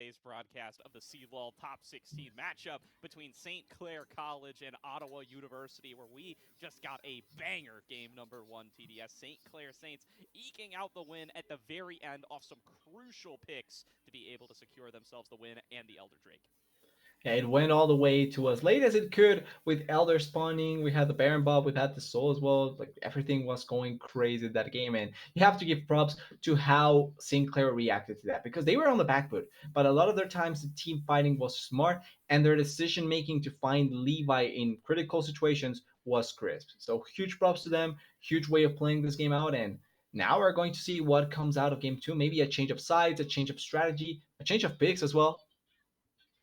today's broadcast of the CLOL Top 16 matchup between St. Clair College and Ottawa University, where we just got a banger game number 1 TDS. St. Clair Saints eking out the win at the very end off some crucial picks to be able to secure themselves the win and the Elder Drake. Yeah, it went all the way to as late as it could with Elder spawning. We had the Baron Bob, we had the Soul as well. Like everything was going crazy that game, and you have to give props to how Sinclair reacted to that because they were on the back foot. But a lot of their times, the team fighting was smart, and their decision making to find Levi in critical situations was crisp. So huge props to them. Huge way of playing this game out, and now we're going to see what comes out of game two. Maybe a change of sides, a change of strategy, a change of picks as well.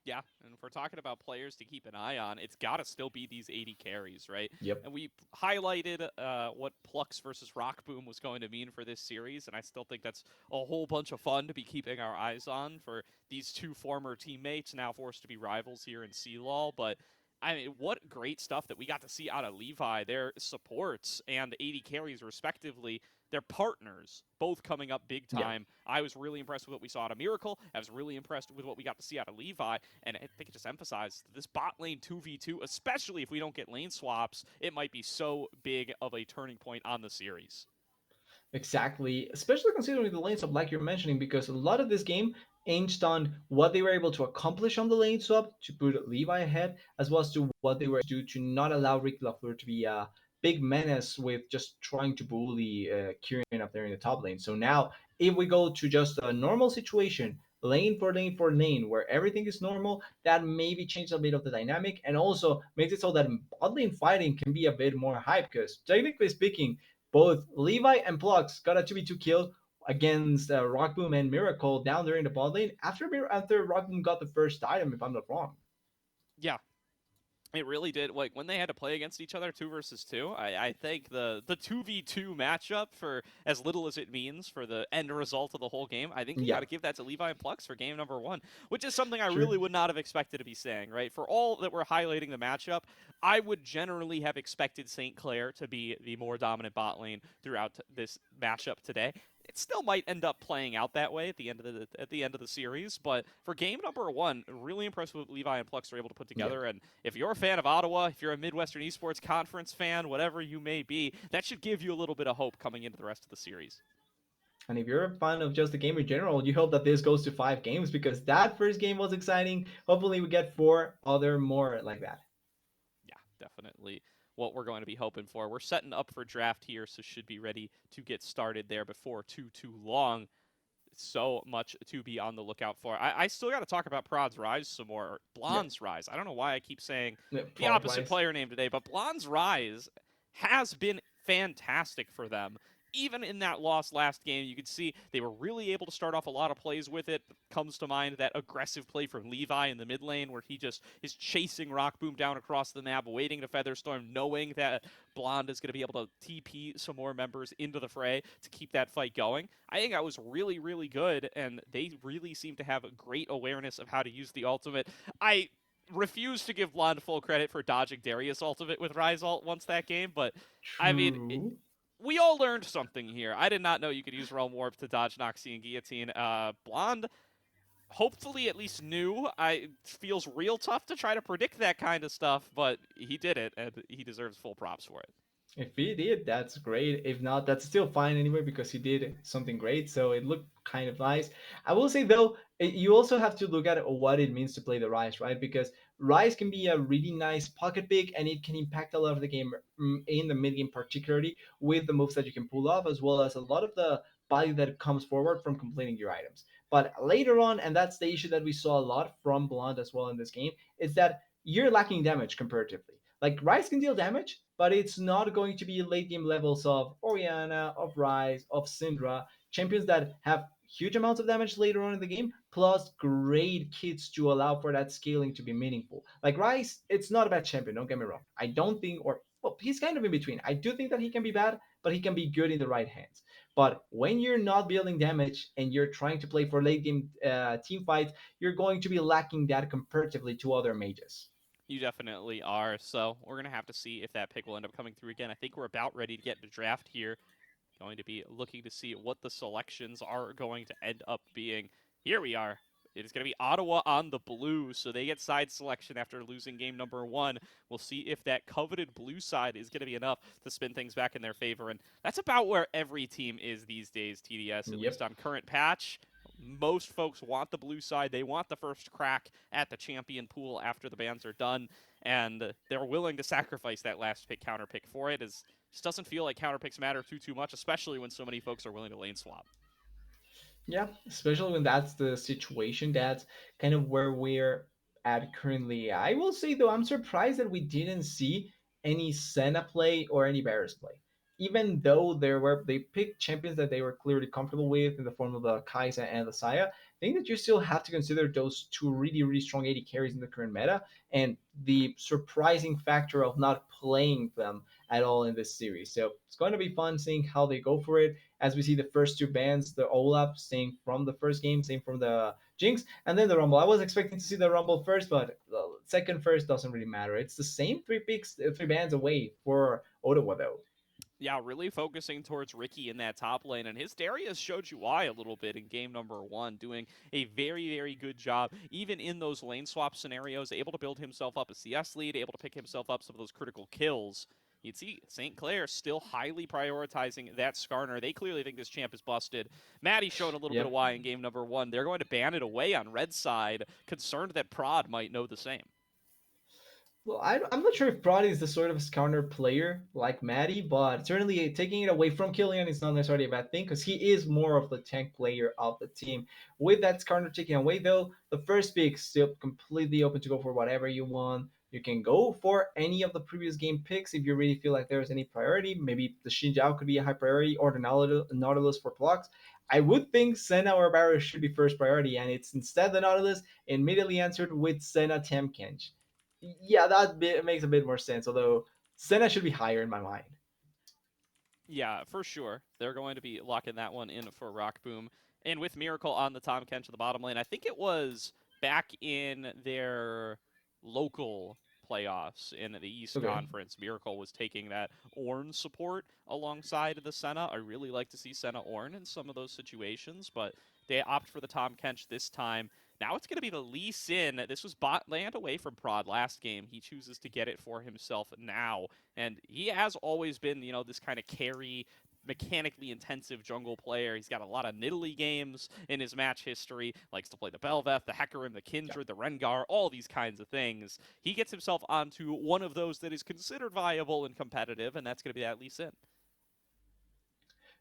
Yeah, and if we're talking about players to keep an eye on, it's got to still be these 80 carries, right? Yep. And we highlighted what Plux versus Rock Boom was going to mean for this series, and I still think that's a whole bunch of fun to be keeping our eyes on for these two former teammates now forced to be rivals here in CLOL. But I mean, what great stuff that we got to see out of Levi. Their supports and 80 carries, respectively, their partners both coming up big Yeah. time. I was really impressed with what we saw out of Miracle. I was really impressed with what we got to see out of Levi. And I think it just emphasized this bot lane 2v2, especially if we don't get lane swaps, it might be so big of a turning point on the series. Exactly, especially considering the lane swap, like you're mentioning, because a lot of this game hinged on what they were able to accomplish on the lane swap to put Levi ahead, as well as to what they were able to do to not allow Rick Lafleur to be a big menace with just trying to bully Kieran up there in the top lane. So now, if we go to just a normal situation, lane for lane for lane, where everything is normal, that maybe changes a bit of the dynamic and also makes it so that bot lane fighting can be a bit more hype, because technically speaking, both Levi and Plux got a 2v2 kill against Rockboom and Miracle down there in the bot lane after Rockboom got the first item, if I'm not wrong. Yeah, it really did. Like when they had to play against each other, two versus two. I think the 2v2 matchup, for as little as it means for the end result of the whole game, I think you got Yeah, to give that to Levi and Plux for game number 1, which is something I sure. really would not have expected to be saying. Right, for all that we're highlighting the matchup, I would generally have expected St. Clair to be the more dominant bot lane throughout this matchup today. It still might end up playing out that way at the end of the series, but for game number 1, really impressed with what Levi and Plux are able to put Yeah. together. And if you're a fan of Ottawa, if you're a Midwestern Esports Conference fan, whatever you may be, that should give you a little bit of hope coming into the rest of the series. And if you're a fan of just the game in general, you hope that this goes to 5 games because that first game was exciting. Hopefully, we get four other more like that. Yeah, definitely what we're going to be hoping for. We're setting up for draft here, so should be ready to get started there before too long. So much to be on the lookout for. I still got to talk about Prod's Rise some more, or Yeah. Blonde's Rise. I don't know why I keep saying the Prod opposite wise. player name today, but Blonde's Rise has been fantastic for them. Even in that loss last game, you could see they were really able to start off a lot of plays with it. Comes to mind that aggressive play from Levi in the mid lane where he just is chasing Rockboom down across the map, waiting to Featherstorm, knowing that Blonde is going to be able to TP some more members into the fray to keep that fight going. I think that was really, really good, and they really seem to have a great awareness of how to use the ultimate. I refuse to give Blonde full credit for dodging Darius ultimate with Rise ult once that game, but I mean, True. we all learned something here. I did not know you could use Realm Warp to dodge Noxie and Guillotine. Blonde, hopefully at least knew. It feels real tough to try to predict that kind of stuff, but he did it, and he deserves full props for it. If he did, that's great. If not, that's still fine anyway because he did something great. So it looked kind of nice. I will say though, you also have to look at what it means to play the Rise, right? Because Rise can be a really nice pocket pick and it can impact a lot of the game in the mid game, particularly with the moves that you can pull off, as well as a lot of the value that comes forward from completing your items. But later on, and that's the issue that we saw a lot from Blonde as well in this game, is that you're lacking damage comparatively. Like Rise can deal damage, but it's not going to be late game levels of Oriana, of Rise, of Syndra, champions that have huge amounts of damage later on in the game, plus great kits to allow for that scaling to be meaningful. Like Rise, it's not a bad champion, don't get me wrong. I don't think, or well, he's kind of in between. I do think that he can be bad, but he can be good in the right hands. But when you're not building damage and you're trying to play for late game team fights, you're going to be lacking that comparatively to other mages. You definitely are. So we're gonna have to see if that pick will end up coming through again. I think we're about ready to get to draft here. Going to be looking to see what the selections are going to end up being. Here we are. It is going to be Ottawa on the blue, so they get side selection after losing game number one. We'll see if that coveted blue side is going to be enough to spin things back in their favor. And that's about where every team is these days, TDS, at least Yep. on current patch. Most folks want the blue side. They want the first crack at the champion pool after the bans are done, and they're willing to sacrifice that last pick counter pick for it. It just doesn't feel like counter picks matter too much, especially when so many folks are willing to lane swap. Yeah, especially when that's the situation. That's kind of where we're at currently. I will say though, I'm surprised that we didn't see any Senna play or any Varus play. Even though they picked champions that they were clearly comfortable with in the form of the Kai'Sa and the Saya, I think that you still have to consider those two really strong AD carries in the current meta, and the surprising factor of not playing them at all in this series. So it's going to be fun seeing how they go for it as we see the first two bans, the Olaf, same from the first game, same from the Jinx, and then the Rumble. I was expecting to see the Rumble first, but the second first doesn't really matter. It's the same three picks, three bans away for Ottawa, though. Yeah, really focusing towards Ricky in that top lane, and his Darius showed you why a little bit in game number one, doing a very good job, even in those lane swap scenarios, able to build himself up a CS lead, able to pick himself up some of those critical kills. You'd see St. Clair still highly prioritizing that Skarner. They clearly think this champ is busted. Maddie showed a little bit of Yep. why in game number one. They're going to ban it away on red side, concerned that Prod might know the same. Well, I'm not sure if Prod is the sort of counter player like Maddie, but certainly taking it away from Killian is not necessarily a bad thing because he is more of the tank player of the team. With that counter taken away, though, the first pick still completely open to go for whatever you want. You can go for any of the previous game picks if you really feel like there's any priority. Maybe the Xinjiao could be a high priority or the Nautilus for blocks. I would think Senna or Barrow should be first priority, and it's instead the Nautilus immediately answered with Senna Temkench. Yeah, makes a bit more sense. Although Senna should be higher in my mind. Yeah, for sure. They're going to be locking that one in for Rock Boom. And with Miracle on the Tom Kench of the bottom lane, I think it was back in their local playoffs in the East Okay. Conference. Miracle was taking that Ornn support alongside the Senna. I really like to see Senna Ornn in some of those situations, but they opt for the Tom Kench this time. Now it's going to be the Lee Sin. This was bot land away from Prod last game. He chooses to get it for himself now. And he has always been, this kind of carry, mechanically intensive jungle player. He's got a lot of Nidalee games in his match history. Likes to play the Belveth, the Hecarim, the Yeah. Kindred, the Rengar, all these kinds of things. He gets himself onto one of those that is considered viable and competitive, and that's going to be that Lee Sin.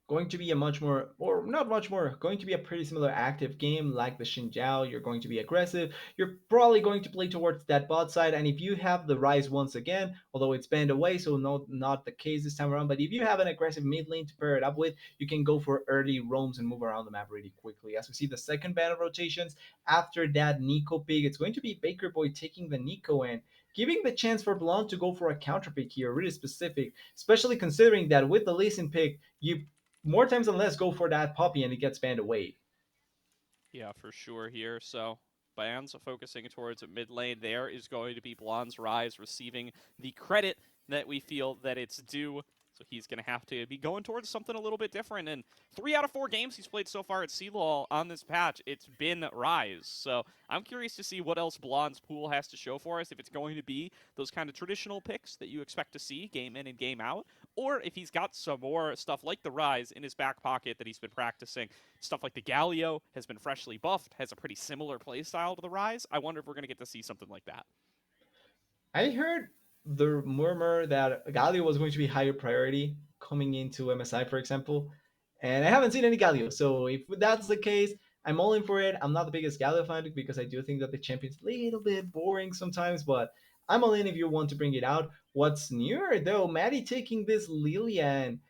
Going to be a much more, or not much more, going to be a pretty similar active game like the Xinjiao. You're going to be aggressive. You're probably going to play towards that bot side. And if you have the Rise once again, although it's banned away, so not the case this time around, but if you have an aggressive mid lane to pair it up with, you can go for early roams and move around the map really quickly. As we see the second ban of rotations, after that Nico pick, it's going to be Baker Boy taking the Nico and giving the chance for Blonde to go for a counter pick here, really specific, especially considering that with the Lee Sin pick, you more times than less go for that puppy and it gets banned away. Yeah, for sure here. So Bans focusing towards mid lane. There is going to be Blonde's Rise receiving the credit that we feel that it's due. So he's going to have to be going towards something a little bit different. And 3 out of 4 games he's played so far at CLOL on this patch, it's been Rise. So I'm curious to see what else Blonde's pool has to show for us. If it's going to be those kind of traditional picks that you expect to see game in and game out, or if he's got some more stuff like the Rise in his back pocket that he's been practicing. Stuff like the Galio has been freshly buffed, has a pretty similar playstyle to the Rise. I wonder if we're going to get to see something like that. I heard the murmur that Galio was going to be higher priority coming into MSI, for example, and I haven't seen any Galio. So if that's the case, I'm all in for it. I'm not the biggest Galio fan because I do think that the champion's a little bit boring sometimes, but I'm all in if you want to bring it out. What's newer though, Maddie taking this Lilian,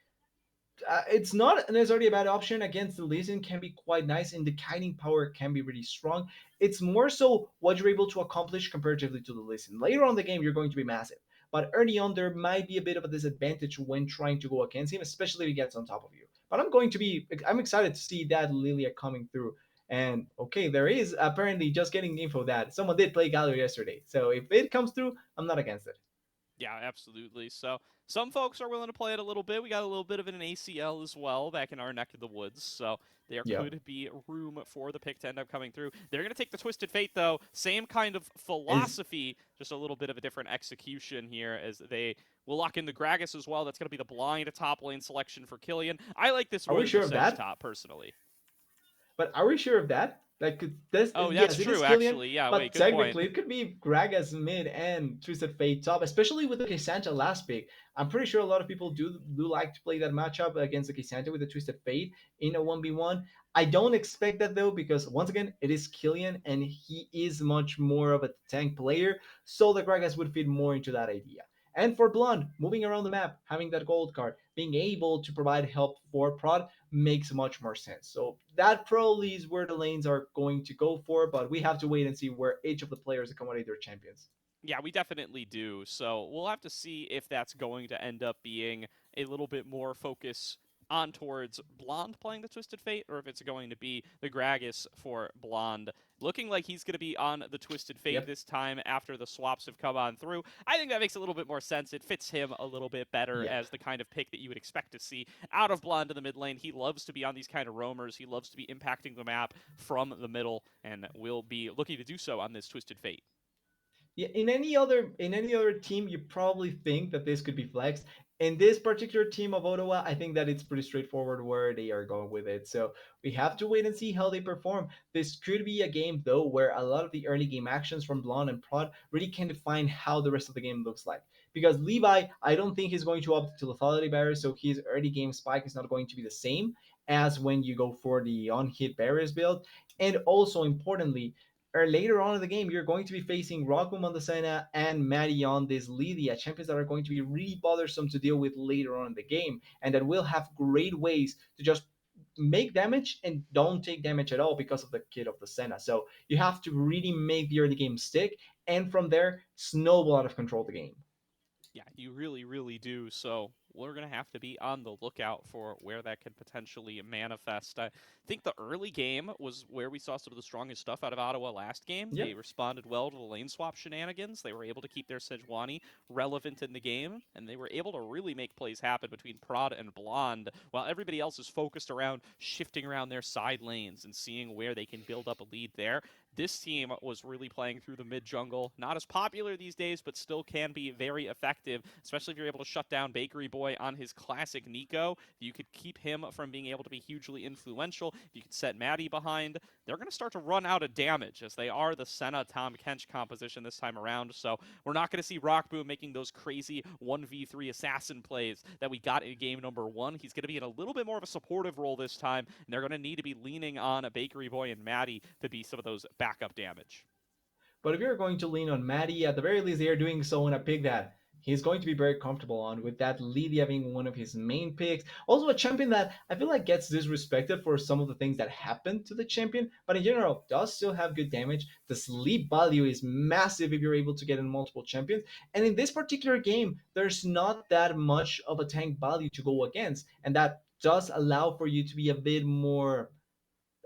it's not necessarily a bad option against the Legion. Can be quite nice, and the kiting power can be really strong. It's more so what you're able to accomplish comparatively to the Legion. Later on in the game, you're going to be massive, but early on there might be a bit of a disadvantage when trying to go against him, especially if he gets on top of you. But I'm excited to see that Lilia coming through. And okay, there is apparently just getting info that someone did play Galio yesterday. So if it comes through, I'm not against it. Yeah, absolutely. So some folks are willing to play it a little bit. We got a little bit of an ACL as well back in our neck of the woods. So there Yeah. could be room for the pick to end up coming through. They're going to take the Twisted Fate, though. Same kind of Is philosophy, just a little bit of a different execution here as they will lock in the Gragas as well. That's going to be the blind top lane selection for Killian. I like this are more we than the sure of Sedge that? top, personally. But are we sure of that? This, Oh, that's yes, it is true, Killian, actually. Yeah, wait, but good point. technically it could be Gragas mid and Twisted Fate top, especially with the K'Santa last pick. I'm pretty sure a lot of people do like to play that matchup against the K'Santa with the Twisted Fate in a 1v1. I don't expect that though, because once again, it is Killian and he is much more of a tank player, so the Gragas would fit more into that idea. And for Blonde, moving around the map, having that gold card, being able to provide help for Prod makes much more sense. So that probably is where the lanes are going to go for, but we have to wait and see where each of the players accommodate their champions. Yeah, we definitely do. So we'll have to see if that's going to end up being a little bit more focus on towards Blonde playing the Twisted Fate, or if it's going to be the Gragas for Blonde. Looking like he's going to be on the Twisted Fate Yep. this time after the swaps have come on through. I think that makes a little bit more sense. It fits him a little bit better Yep. as the kind of pick that you would expect to see out of Blonde in the mid lane. He loves to be on these kind of roamers. He loves to be impacting the map from the middle, and will be looking to do so on this Twisted Fate. Yeah, in any other team, you probably think that this could be flexed. In this particular team of Ottawa, I think that it's pretty straightforward where they are going with it. So we have to wait and see how they perform. This could be a game though where a lot of the early game actions from Blonde and Prod really can define how the rest of the game looks like. Because Levi, I don't think he's going to opt to lethality barriers, so his early game spike is not going to be the same as when you go for the on-hit barriers build. And also importantly, or later on in the game, you're going to be facing Rockboom on the Senna and Maddie on this Lydia, champions that are going to be really bothersome to deal with later on in the game, and that will have great ways to just make damage and don't take damage at all because of the kit of the Senna. So you have to really make the early game stick, and from there, snowball out of control the game. Yeah, you really, really do. So we're going to have to be on the lookout for where that could potentially manifest. I think the early game was where we saw some of the strongest stuff out of Ottawa last game. They Yep. responded well to the lane swap shenanigans. They were able to keep their Sejuani relevant in the game, and they were able to really make plays happen between Prod and Blonde, while everybody else is focused around shifting around their side lanes and seeing where they can build up a lead there. This team was really playing through the mid jungle. Not as popular these days, but still can be very effective, especially if you're able to shut down Bakery Boy on his classic Nico. You could keep him from being able to be hugely influential. If you could set Maddie behind, they're going to start to run out of damage as they are the Senna Tom Kench composition this time around. So we're not going to see Rockboom making those crazy 1v3 assassin plays that we got in game number one. He's going to be in a little bit more of a supportive role this time, and they're going to need to be leaning on a Bakery Boy and Maddie to be some of those backup damage. But if you're going to lean on Matty, at the very least, they are doing so in a pick that he's going to be very comfortable on, with that Lydia being one of his main picks. Also, a champion that I feel like gets disrespected for some of the things that happen to the champion, but in general, does still have good damage. The sleep value is massive if you're able to get in multiple champions. And in this particular game, there's not that much of a tank value to go against, and that does allow for you to be a bit more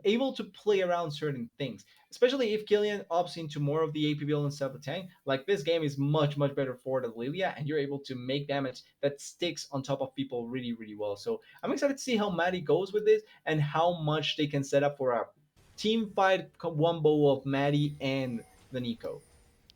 able to play around certain things, especially if Killian opts into more of the AP build instead of the tank. Like this game is much, much better for the Lilia, and you're able to make damage that sticks on top of people really, really well. So I'm excited to see how Maddie goes with this and how much they can set up for a team fight wombo of Maddie and the Nico.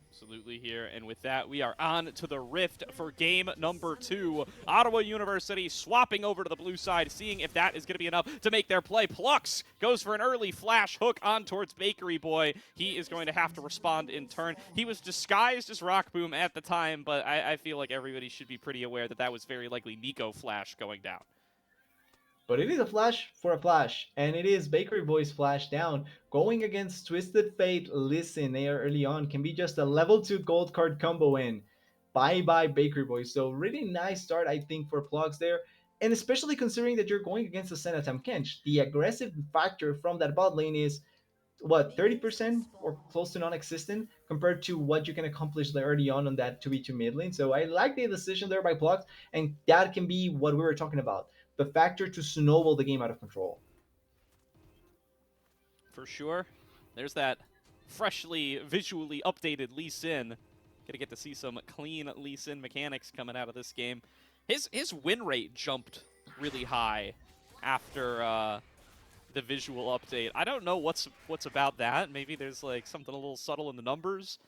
Absolutely here. And with that, we are on to the Rift for game number two. Ottawa University swapping over to the blue side, seeing if that is going to be enough to make their play. Plucks goes for an early flash hook on towards Bakery Boy. He is going to have to respond in turn. He was disguised as Rockboom at the time, but I feel like everybody should be pretty aware that that was very likely Nico Flash going down. But it is a flash for a flash, and it is Bakery Boy's flash down. Going against Twisted Fate, listen, there early on can be just a level 2 gold card combo in. Bye bye Bakery Boy. So really nice start, I think, for Plugs there. And especially considering that you're going against the Senatam Kench. The aggressive factor from that bot lane is what, 30% or close to non-existent compared to what you can accomplish early on that 2v2 mid lane. So I like the decision there by Plugs, and that can be what we were talking about, the factor to snowball the game out of control. For sure. There's that freshly, visually updated Lee Sin. Gonna get to see some clean Lee Sin mechanics coming out of this game. His win rate jumped really high after the visual update. I don't know what's about that. Maybe there's like something a little subtle in the numbers.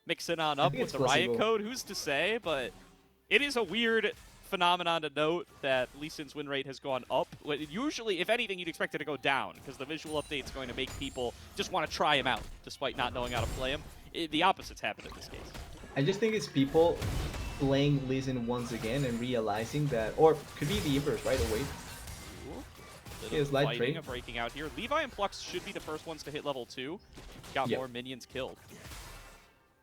Mix it on I up think with it's the riot placebo. code. Who's to say? But it is a weird phenomenon to note that Lee Sin's win rate has gone up. Usually, if anything, you'd expect it to go down because the visual update is going to make people just want to try him out despite not knowing how to play him. The opposite's happened in this case. I just think it's people playing Lee Sin once again and realizing that, or could be the inverse, right? Oh wait, Little he has light fighting trade. of breaking out here. Levi and Plux should be the first ones to hit level 2. Got Yep. more minions killed.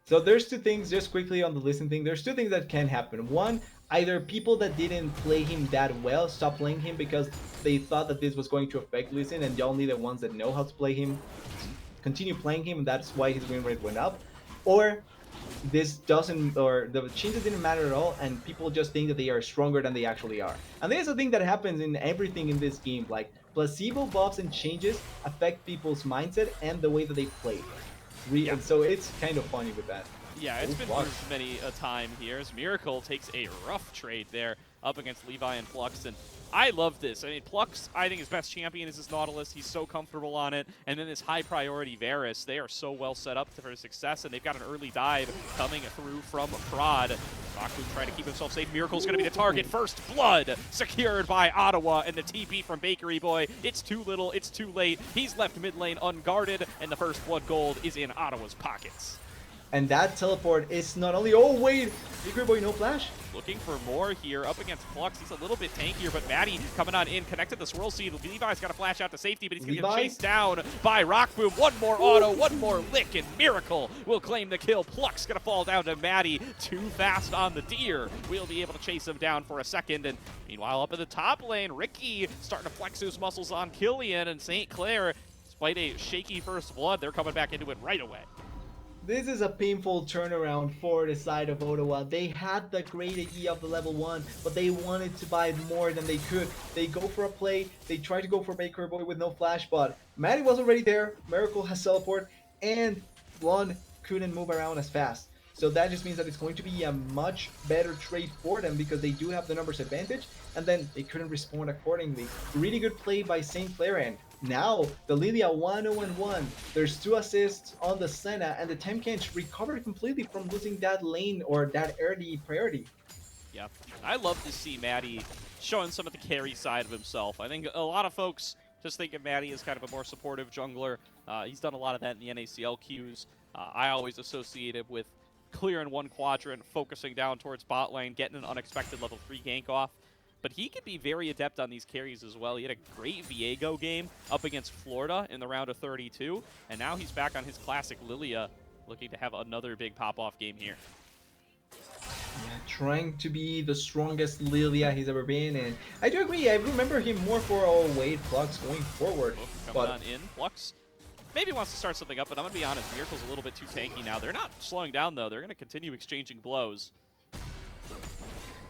So there's two things, just quickly on the listen thing, there's two things that can happen. One, either people that didn't play him that well stop playing him because they thought that this was going to affect Lee Sin, and only the ones that know how to play him continue playing him, and that's why his win rate went up. Or this doesn't, or the changes didn't matter at all, and people just think that they are stronger than they actually are. And there's a thing that happens in everything in this game, like placebo buffs and changes affect people's mindset and the way that they play. Yeah. So it's kind of funny with that. Yeah, it's Ooh, been Plux. proved many a time here as Miracle takes a rough trade there up against Levi and Plux, and I love this. I mean, Plux, I think his best champion is his Nautilus. He's so comfortable on it, and then this high priority Varus, they are so well set up for success, and they've got an early dive coming through from Prod. Baku trying to keep himself safe. Miracle's going to be the target. First blood secured by Ottawa, and the TP from Bakery Boy. It's too little, it's too late. He's left mid lane unguarded, and the first blood gold is in Ottawa's pockets. And that teleport is not only, oh wait, Bakery Boy no flash. Looking for more here up against Plux. He's a little bit tankier, but Maddie coming on in, connected the swirl seed. Levi's got to flash out to safety, but he's going to get Levi? chased down by Rock Boom. One more auto, one more lick, and Miracle will claim the kill. Plux going to fall down to Maddie. Too fast on the deer. We'll be able to chase him down for a second. And meanwhile, up in the top lane, Ricky starting to flex his muscles on Killian, and St. Clair, despite a shaky first blood, they're coming back into it right away. This is a painful turnaround for the side of Ottawa. They had the great idea of the level 1, but they wanted to buy more than they could. They go for a play, they try to go for Baker Boy with no flash, but Maddie was already there, Miracle has teleport, and Blonde couldn't move around as fast. So that just means that it's going to be a much better trade for them because they do have the numbers advantage, and then they couldn't respond accordingly. Really good play by St. Clair, and now the Lilia 1-0-1. There's 2 assists on the Senna, and the Temkench recovered completely from losing that lane or that early priority. Yeah, I love to see Maddie showing some of the carry side of himself. I think a lot of folks just think of Maddie as kind of a more supportive jungler. He's done a lot of that in the NACL queues. I always associate it with clearing one quadrant, focusing down towards bot lane, getting an unexpected level 3 gank off. But he can be very adept on these carries as well. He had a great Viego game up against Florida in the round of 32, and now he's back on his classic Lilia, looking to have another big pop-off game here. Yeah, trying to be the strongest Lilia he's ever been, and I do agree, I remember him more for, oh wait, Flux going forward. Coming on in, Flux maybe wants to start something up, but I'm going to be honest, Miracle's a little bit too tanky now. They're not slowing down, though. They're going to continue exchanging blows.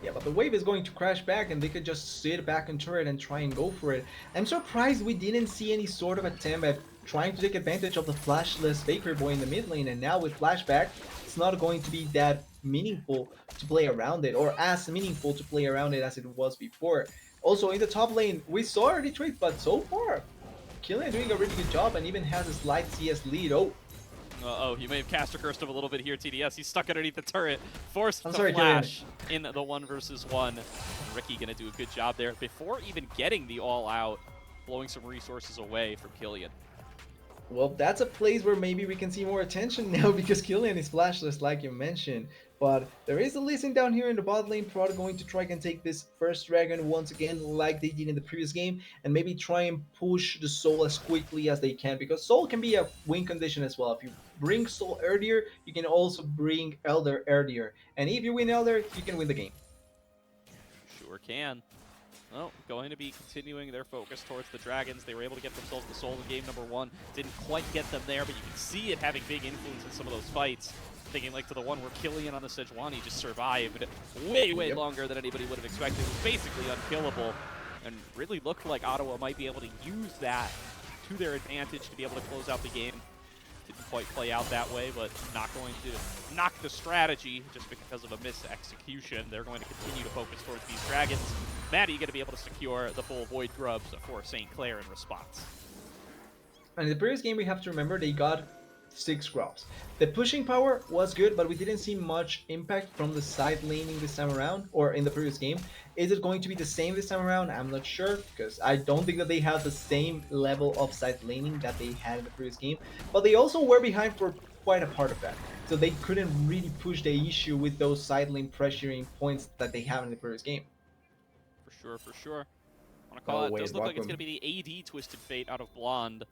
Yeah, but the wave is going to crash back and they could just sit back in turret and try and go for it. I'm surprised we didn't see any sort of attempt at trying to take advantage of the flashless Baker Boy in the mid lane, and now with flashback, it's not going to be that meaningful to play around it, or as meaningful to play around it as it was before. Also, in the top lane, we saw early trades, but so far, Killian doing a really good job and even has a slight CS lead. Oh, Uh-oh, you may have cast a curse of a little bit here, TDS. He's stuck underneath the turret, forced to sorry, flash in the 1 versus 1. Ricky gonna do a good job there before even getting the all-out, blowing some resources away from Killian. well, that's a place where maybe we can see more attention now because Killian is flashless, like you mentioned. But there is a listen down here in the bot lane. Prod going to try and take this first dragon once again, like they did in the previous game, and maybe try and push the soul as quickly as they can, because soul can be a win condition as well. If you bring soul earlier, you can also bring elder earlier, and if you win elder, you can win the game. Sure can. Well, going to be continuing their focus towards the dragons. They were able to get themselves the soul in game number 1. Didn't quite get them there, but you can see it having big influence in some of those fights. Thinking like to the one where Killian on the Sejuani just survived way longer than anybody would have expected. It was basically unkillable, and really looked like Ottawa might be able to use that to their advantage to be able to close out the game. Didn't quite play out that way, but not going to knock the strategy just because of a missed execution. They're going to continue to focus towards these dragons. Maddie going to be able to secure the full Void Grubs for St. Clair in response. And in the previous game, we have to remember they got 6 grubs. The pushing power was good, but we didn't see much impact from the side laning this time around, or in the previous game. Is it going to be the same this time around? I'm not sure, because I don't think that they have the same level of side laning that they had in the previous game. But they also were behind for quite a part of that. So they couldn't really push the issue with those side lane pressuring points that they have in the previous game. For sure, for sure. I want to call Oh it. wait, Does look like it's Rockboom. going to be the AD Twisted Fate out of Blonde.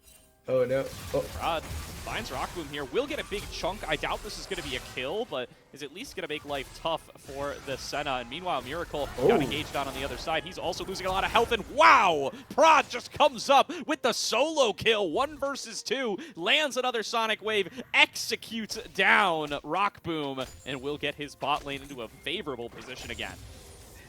Oh no. Oh. Rod finds Rockboom here. Will get a big chunk. I doubt this is going to be a kill, but is at least going to make life tough for the Senna. And meanwhile, Miracle got engaged on the other side. He's also losing a lot of health. And wow! Prod just comes up with the solo kill. 1 versus 2. Lands another Sonic Wave. Executes down Rockboom. And will get his bot lane into a favorable position again.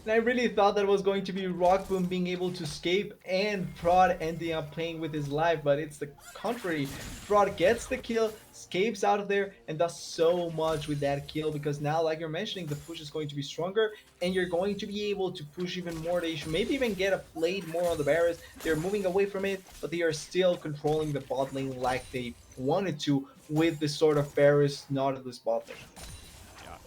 And I really thought that was going to be Rockboom being able to escape and Prod ending up playing with his life, but it's the contrary. Prod gets the kill, escapes out of there, and does so much with that kill because now, like you're mentioning, the push is going to be stronger and you're going to be able to push even more the issue, maybe even get a plate more on the barriers. They're moving away from it, but they are still controlling the bot lane like they wanted to with the sort of Varus Nautilus bot lane.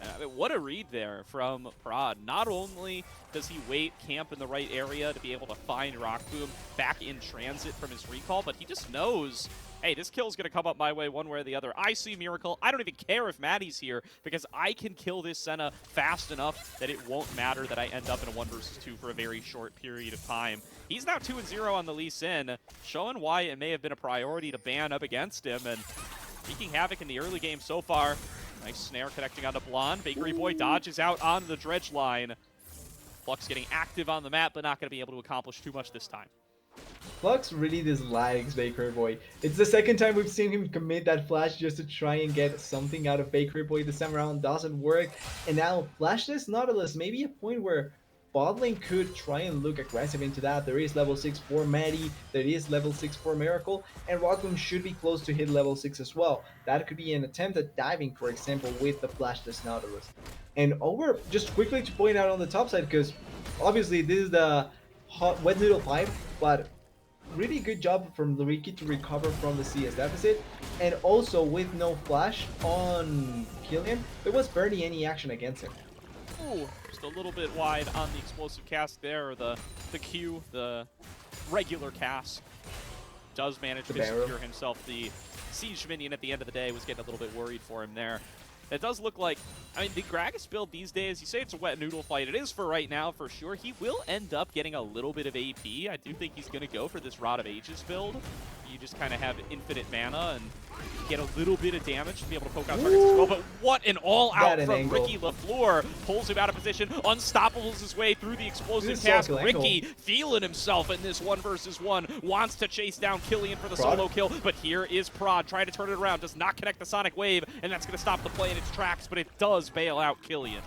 I mean, what a read there from Prod. Not only does he wait, camp in the right area to be able to find Rockboom back in transit from his recall, but he just knows, hey, this kill's going to come up my way one way or the other. I see Miracle. I don't even care if Maddie's here because I can kill this Senna fast enough that it won't matter that I end up in a 1 versus 2 for a very short period of time. He's now 2-0 on the Lee Sin, showing why it may have been a priority to ban up against him, and wreaking havoc in the early game so far. Nice snare connecting onto Blonde. Bakery Boy dodges out on the dredge line. Flux getting active on the map, but not going to be able to accomplish too much this time. Flux really dislikes Bakery Boy. It's the second time we've seen him commit that flash just to try and get something out of Bakery Boy. This time around doesn't work. And now Flashless Nautilus, maybe a point where bot lane could try and look aggressive into that. There is level 6 for Maddie, there is level 6 for Miracle, and Rockboom should be close to hit level 6 as well. That could be an attempt at diving, for example, with the Flashless Nautilus. And over, just quickly to point out on the top side, because obviously this is the hot wet noodle fight, but really good job from Luriki to recover from the CS deficit, and also with no flash on Killian, there was barely any action against him. Ooh, just a little bit wide on the explosive cast there, or the Q, the regular cast. Does manage to secure himself the siege minion at the end of the day. Was getting a little bit worried for him there. It does look like, I mean, the Gragas build these days, you say it's a wet noodle fight. It is for right now, for sure. He will end up getting a little bit of AP. I do think he's going to go for this Rod of Ages build. You just kind of have infinite mana and get a little bit of damage to be able to poke out targets as well. But what an all-out from angle. Ricky LaFleur. Pulls him out of position, unstoppables his way through the explosive cast. Ricky feeling himself in this 1 versus 1. Wants to chase down Killian for the solo kill, but here is Prod trying to turn it around. Does not connect the Sonic Wave, and that's going to stop the play in its tracks, but it does bail out Killian.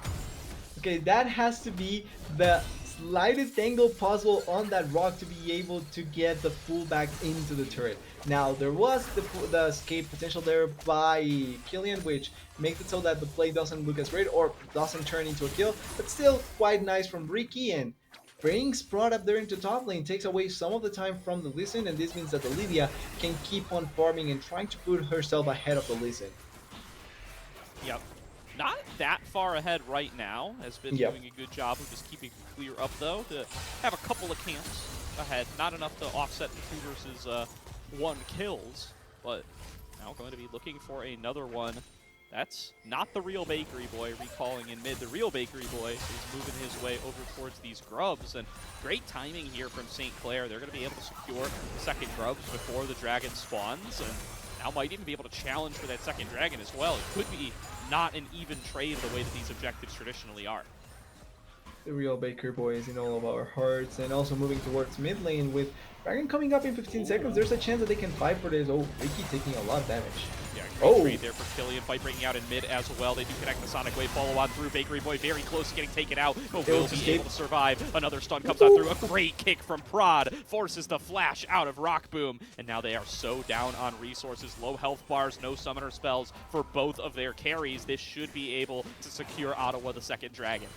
Okay, that has to be the slightest angle possible on that rock to be able to get the pullback into the turret. Now, there was the escape potential there by Killian, which makes it so that the play doesn't look as great or doesn't turn into a kill, but still quite nice from Ricky, and brings Prod up there into top lane, takes away some of the time from the Lee Sin, and this means that Olivia can keep on farming and trying to put herself ahead of the Lee Sin. Yep. Not that far ahead right now. Has been doing a good job of just keeping clear up, though, to have a couple of camps ahead. Not enough to offset the 2 versus 1 kills, but now going to be looking for another one. That's not the real Bakery Boy recalling in mid. The real Bakery Boy is moving his way over towards these grubs, and great timing here from St. Clair. They're going to be able to secure the second grubs before the dragon spawns, and now might even be able to challenge for that second dragon as well. It could be not an even trade the way that these objectives traditionally are. The real Baker boy is in all of our hearts, and also moving towards mid lane with Dragon coming up in 15 seconds. There's a chance that they can fight for this. Oh, Ricky taking a lot of damage. Yeah, great Oh, trade there for Killian. Fight breaking out in mid as well. They do connect the Sonic Wave follow on through. Bakery Boy very close to getting taken out, but will be able to survive. Another stun comes out through. A great kick from Prod forces the flash out of Rock Boom, and now they are so down on resources. Low health bars, no summoner spells for both of their carries. This should be able to secure Ottawa the second dragon.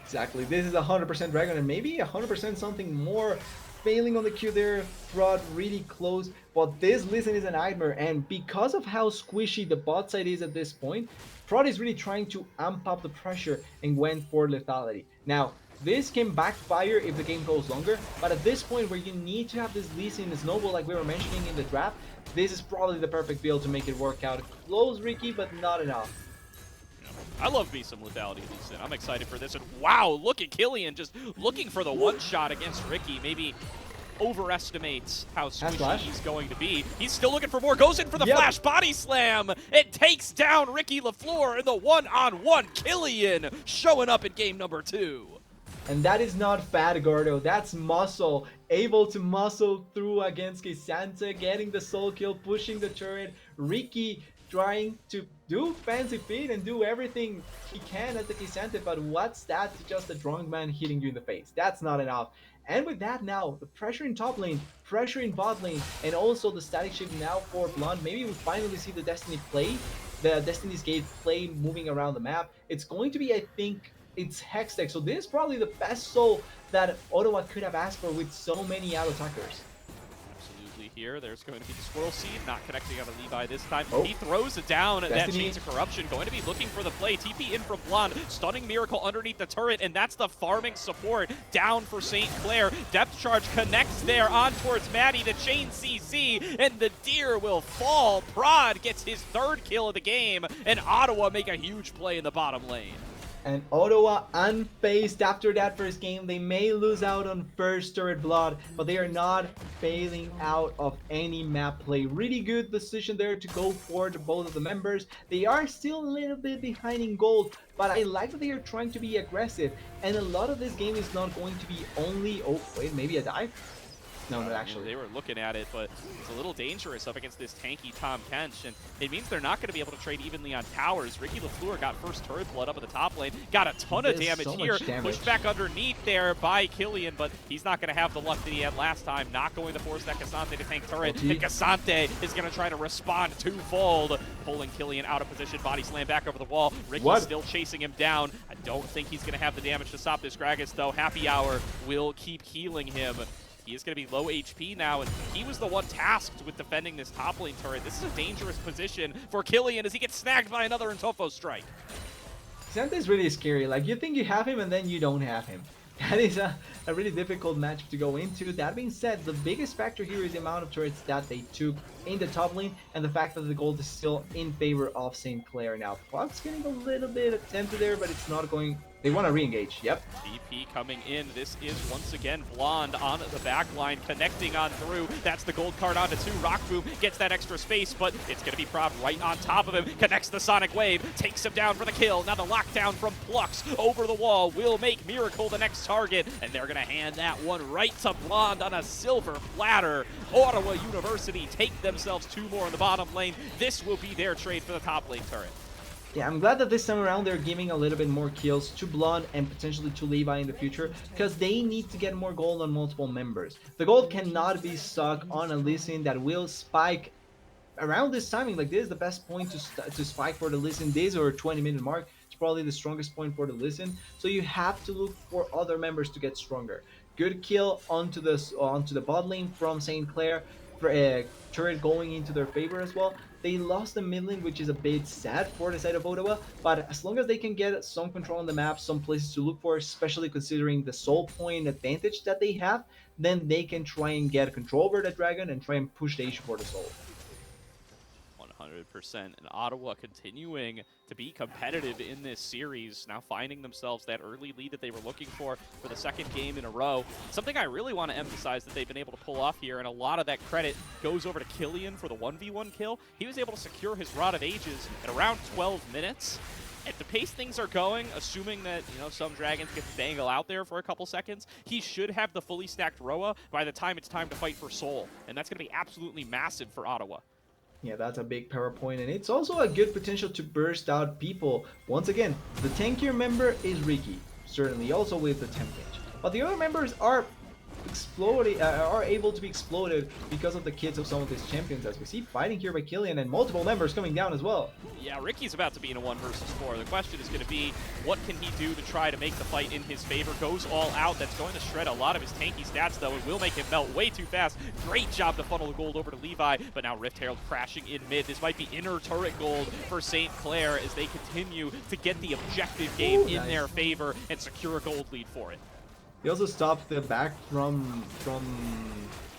exactly. This is 100% Dragon, and maybe 100% something more. Failing on the Q there, Fraud really close, but this listen is a nightmare, and because of how squishy the bot side is at this point, Fraud is really trying to amp up the pressure and went for lethality. Now, this can backfire if the game goes longer, but at this point where you need to have this listen and snowball like we were mentioning in the draft, this is probably the perfect build to make it work out. Close, Ricky, but not enough. I love me some lethality Lee Sin. I'm excited for this. And wow, look at Killian just looking for the one shot against Ricky. Maybe overestimates how squishy he's going to be. He's still looking for more. Goes in for the flash body slam. It takes down Ricky LaFleur in the one-on-one. Killian showing up in game number 2. And that is not fat, Gordo. That's muscle. Able to muscle through against Kisanta, getting the soul kill, pushing the turret. Ricky trying to do fancy feet and do everything he can at the Kisanta, but what's that to just a drunk man hitting you in the face? That's not enough. And with that now, the pressure in top lane, pressure in bot lane, and also the static shift now for Blunt. Maybe we finally see the Destiny play, the Destiny's Gate play moving around the map. It's going to be, I think, it's Hextech. So this is probably the best soul that Ottawa could have asked for with so many out attackers. Absolutely here. There's going to be the Squirrel Seed, not connecting on the Levi this time. Oh. He throws it down. Destiny. That Chains of Corruption going to be looking for the play. TP in from Blonde. Stunning Miracle underneath the turret, and that's the farming support down for St. Clair. Depth Charge connects there on towards Maddie. The Chain CC, and the Deer will fall. Prod gets his 3rd kill of the game, and Ottawa make a huge play in the bottom lane. And Ottawa unfazed after that first game. They may lose out on first turret blood, but they are not failing out of any map play. Really good decision there to go for both of the members. They are still a little bit behind in gold, but I like that they are trying to be aggressive. And a lot of this game is not going to be only... Oh, wait, maybe a dive? No, not actually. They were looking at it, but it's a little dangerous up against this tanky Tom Kench, and it means they're not going to be able to trade evenly on towers. Ricky LaFleur got first turret blood up at the top lane, got a ton of damage here, pushed back underneath there by Killian, but he's not going to have the luck that he had last time, not going to force that Cassante to tank turret, and Cassante is going to try to respond twofold, pulling Killian out of position, body slam back over the wall. Ricky's still chasing him down. I don't think he's going to have the damage to stop this Gragas, though. Happy Hour will keep healing him. He is going to be low HP now, and he was the one tasked with defending this top lane turret. This is a dangerous position for Killian as he gets snagged by another Intofo strike. Santa is really scary. Like, you think you have him and then you don't have him. That is a really difficult match to go into. That being said, the biggest factor here is the amount of turrets that they took in the top lane and the fact that the gold is still in favor of St. Clair. Now, Fox getting a little bit attempted there, but it's not going... They want to re-engage, yep. TP coming in. This is once again Blonde on the back line, connecting on through. That's the gold card onto 2. Rock Boom gets that extra space, but it's going to be Prod right on top of him. Connects the Sonic Wave, takes him down for the kill. Now the lockdown from Plux over the wall will make Miracle the next target, and they're going to hand that one right to Blonde on a silver platter. Ottawa University take themselves 2 more in the bottom lane. This will be their trade for the top lane turret. Yeah, I'm glad that this time around they're giving a little bit more kills to Blonde and potentially to Levi in the future, because they need to get more gold on multiple members. The gold cannot be stuck on a Lee Sin that will spike around this timing. Like, this is the best point to spike for the Lee Sin. This or 20-minute mark. It's probably the strongest point for the Lee Sin. So you have to look for other members to get stronger. Good kill onto the bot lane from St. Clair. Turret going into their favor as well. They lost the mid lane, which is a bit sad for the side of Ottawa, but as long as they can get some control on the map, some places to look for, especially considering the soul point advantage that they have, then they can try and get control over the dragon and try and push the issue for the soul. 100%. And Ottawa continuing to be competitive in this series, now finding themselves that early lead that they were looking for the second game in a row. Something I really want to emphasize that they've been able to pull off here, and a lot of that credit goes over to Killian for the 1v1 kill. He was able to secure his Rod of Ages at around 12 minutes. At the pace things are going, assuming that, some dragons get to dangle out there for a couple seconds, he should have the fully stacked Roa by the time it's time to fight for Soul. And that's going to be absolutely massive for Ottawa. Yeah, that's a big power point, and it's also a good potential to burst out people. Once again, the tankier member is Ricky, certainly also with the temp range. But the other members are exploding, are able to be exploded because of the kits of some of these champions, as we see fighting here by Killian and multiple members coming down as well. Yeah, Ricky's about to be in a 1 versus 4. The question is going to be, what can he do to try to make the fight in his favor? Goes all out. That's going to shred a lot of his tanky stats, though. It will make him melt way too fast. Great job to funnel the gold over to Levi, but now Rift Herald crashing in mid. This might be inner turret gold for St. Clair as they continue to get the objective game in their favor and secure a gold lead for it. They also stopped the back from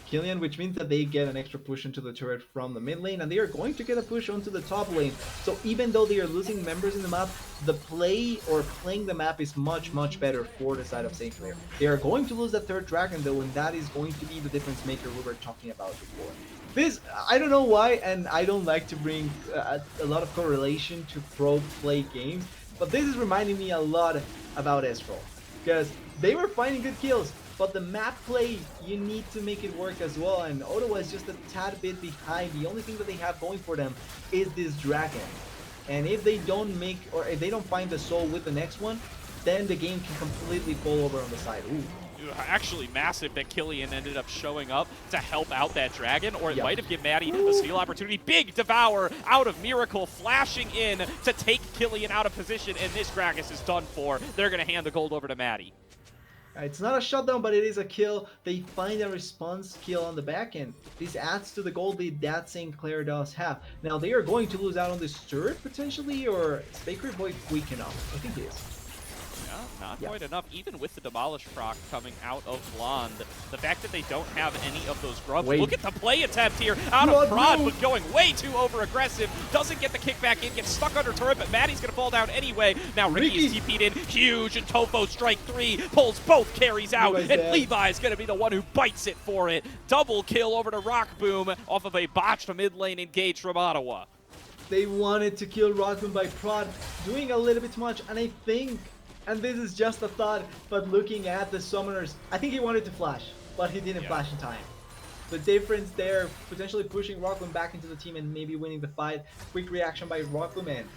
Killian, which means that they get an extra push into the turret from the mid lane, and they are going to get a push onto the top lane. So even though they are losing members in the map, the playing the map is much, much better for the side of St. Clair. They are going to lose that third dragon, though, and that is going to be the difference maker we were talking about before. This, I don't know why, and I don't like to bring a lot of correlation to pro play games, but this is reminding me a lot about Ezreal. Because they were finding good kills, but the map play, you need to make it work as well, and Ottawa is just a tad bit behind. The only thing that they have going for them is this dragon. And if they don't make, or if they don't find the soul with the next one, then the game can completely fall over on the side. Ooh. Actually massive that Killian ended up showing up to help out that dragon, or it might have given Maddie a steal opportunity. Big Devour out of Miracle, flashing in to take Killian out of position, and this Gragas is done for. They're going to hand the gold over to Maddie. It's not a shutdown, but it is a kill. They find a response kill on the back end. This adds to the gold lead that St. Clair does have. Now, they are going to lose out on this turret, potentially, or is Bakery Boy weak enough? I think he is. Not quite enough, even with the Demolish proc coming out of Blonde. The fact that they don't have any of those grubs. Look at the play attempt here out of Prod, but going way too over-aggressive. Doesn't get the kickback in, gets stuck under turret, but Maddie's going to fall down anyway. Now Ricky's TP'd in, huge, and Tofo strike 3, pulls both carries out, and Levi's going to be the one who bites it for it. Double kill over to Rock Boom off of a botched mid lane engage from Ottawa. They wanted to kill Rock Boom by Prod, doing a little bit too much, and I think, and this is just a thought, but looking at the summoners, I think he wanted to flash, but he didn't flash in time. The difference there, potentially pushing Rockboom back into the team and maybe winning the fight. Quick reaction by Rockboom, and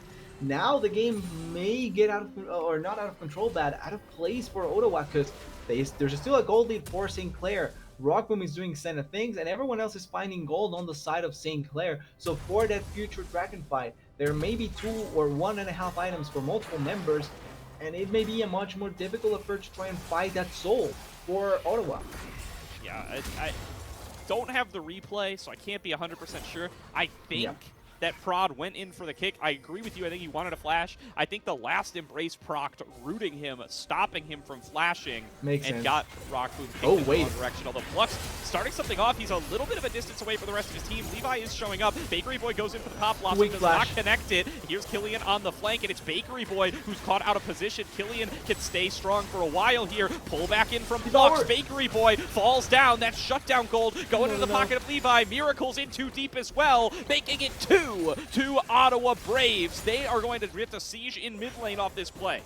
now the game may get out of, or not out of control, but out of place for Ottawa, because there's still a gold lead for St. Clair. Rockboom is doing Senna things, and everyone else is finding gold on the side of St. Clair. So for that future dragon fight, there may be 2 or 1.5 items for multiple members, and it may be a much more difficult effort to try and fight that soul for Ottawa. Yeah, I don't have the replay, so I can't be 100% sure. I think that Prod went in for the kick. I agree with you. I think he wanted to flash. I think the last Embrace procced, rooting him, stopping him from flashing, got Rockboom kicked in the wrong direction. Although Flux starting something off, he's a little bit of a distance away from the rest of his team. Levi is showing up. Bakery Boy goes in for the pop blossom, does not connect it. Here's Killian on the flank, and it's Bakery Boy who's caught out of position. Killian can stay strong for a while here. Pull back in from Flux. Bakery Boy falls down. That's shutdown gold going into the pocket of Levi. Miracle's in too deep as well, making it 2 to Ottawa Braves. They are going to get the siege in mid lane off this play.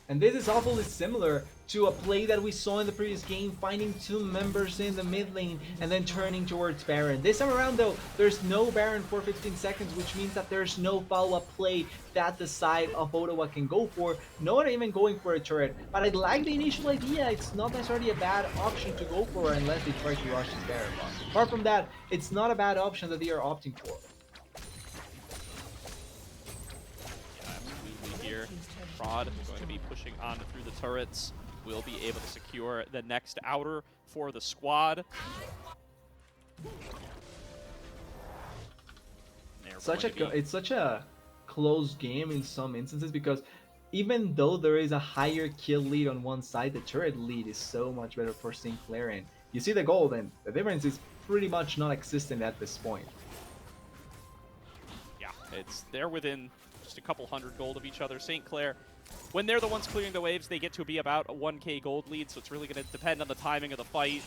And this is awfully similar to a play that we saw in the previous game, finding 2 members in the mid lane and then turning towards Baron. This time around though, there's no Baron for 15 seconds, which means that there's no follow-up play that the side of Ottawa can go for, not even going for a turret. But I like the initial idea. It's not necessarily a bad option to go for unless they try to rush this Baron. Apart from that, it's not a bad option that they are opting for. Here, Prod going to be pushing on through the turrets. Will be able to secure the next outer for the squad. It's such a close game in some instances, because even though there is a higher kill lead on one side, the turret lead is so much better for St. Clair, and you see the gold, and the difference is pretty much non-existent at this point. Yeah, they're within just a couple hundred gold of each other. St. Clair, when they're the ones clearing the waves, they get to be about a 1k gold lead, so it's really going to depend on the timing of the fight,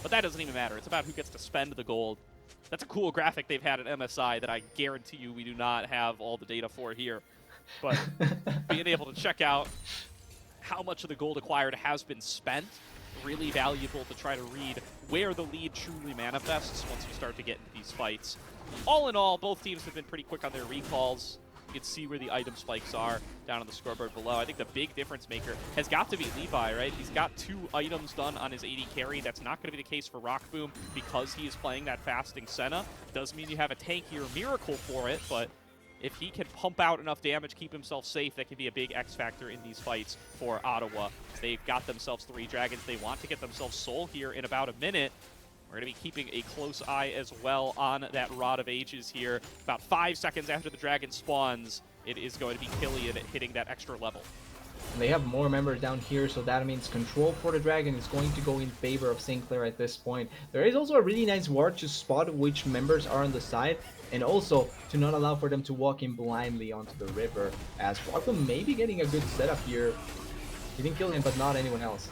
but that doesn't even matter. It's about who gets to spend the gold. That's a cool graphic they've had at MSI that I guarantee you we do not have all the data for here. but being able to check out how much of the gold acquired has been spent, really valuable to try to read where the lead truly manifests once you start to get into these fights. All in all, both teams have been pretty quick on their recalls. You can see where the item spikes are down on the scoreboard below. I think the big difference maker has got to be Levi, right? He's got 2 items done on his AD carry. That's not going to be the case for Rockboom because he is playing that fasting Senna. Does mean you have a tankier Miracle for it, but if he can pump out enough damage, keep himself safe, that can be a big X factor in these fights for Ottawa. They've got themselves 3 dragons. They want to get themselves Soul here in about a minute. We're going to be keeping a close eye as well on that Rod of Ages here. About 5 seconds after the dragon spawns, it is going to be Killian hitting that extra level. They have more members down here, so that means control for the dragon is going to go in favor of St. Clair at this point. There is also a really nice ward to spot which members are on the side, and also to not allow for them to walk in blindly onto the river, as Rockman may be getting a good setup here. Hitting Killian, but not anyone else.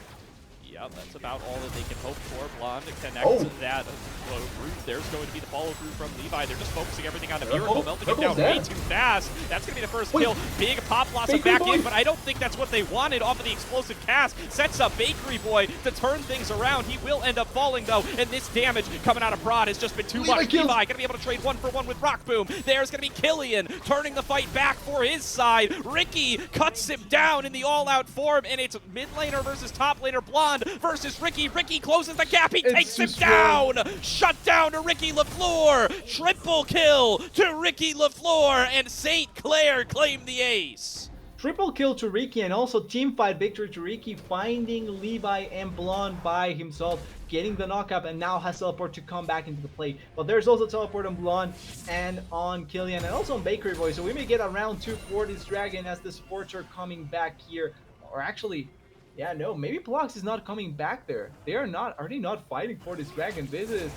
Yep, that's about all that they can hope for. Blonde connects to that route. There's going to be the follow through from Levi. They're just focusing everything on the Miracle, melting it down way too fast. That's going to be the first kill. Big pop blossom back in, but I don't think that's what they wanted off of the explosive cast. Sets up Bakery Boy to turn things around. He will end up falling, though, and this damage coming out of Prod has just been too much. Levi going to be able to trade 1-for-1 with Rockboom. There's going to be Killian turning the fight back for his side. Ricky cuts him down in the all-out form, and it's mid laner versus top laner. Blonde versus Ricky. Ricky closes the gap. He takes him down. Shut down to Ricky LaFleur. Triple kill to Ricky LaFleur, and St. Clair claim the ace. Triple kill to Ricky, and also team fight victory to Ricky, finding Levi and Blonde by himself, getting the knockup, and now has teleport to come back into the play. But there's also teleport on Blonde and on Killian, and also on Bakery Boy. So we may get a round 2 for this dragon as the supports are coming back here. Or actually, yeah, no, maybe Plox is not coming back there. They are not. Are they not fighting for this dragon? This is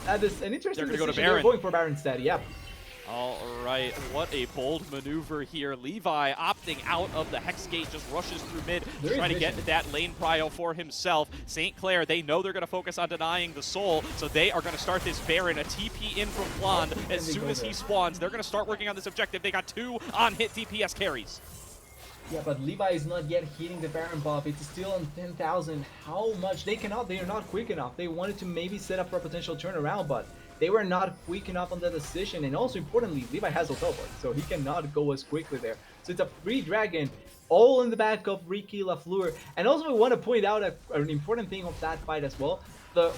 an interesting decision. Go to They're going for Baron instead. Yep. All right, what a bold maneuver here. Levi opting out of the Hex Gate, just rushes through mid, trying to get that lane prio for himself. St. Clair, they know they're going to focus on denying the soul, so they are going to start this Baron, a TP in from Blonde. As soon as he spawns, they're going to start working on this objective. They got 2 on-hit DPS carries. Yeah, but Levi is not yet hitting the Baron buff. It's still on 10,000. How much? They cannot. They are not quick enough. They wanted to maybe set up for a potential turnaround, but they were not quick enough on the decision. And also, importantly, Levi has a teleport, so he cannot go as quickly there. So it's a free dragon, all in the back of Ricky LaFleur. And also, I want to point out an important thing of that fight as well. The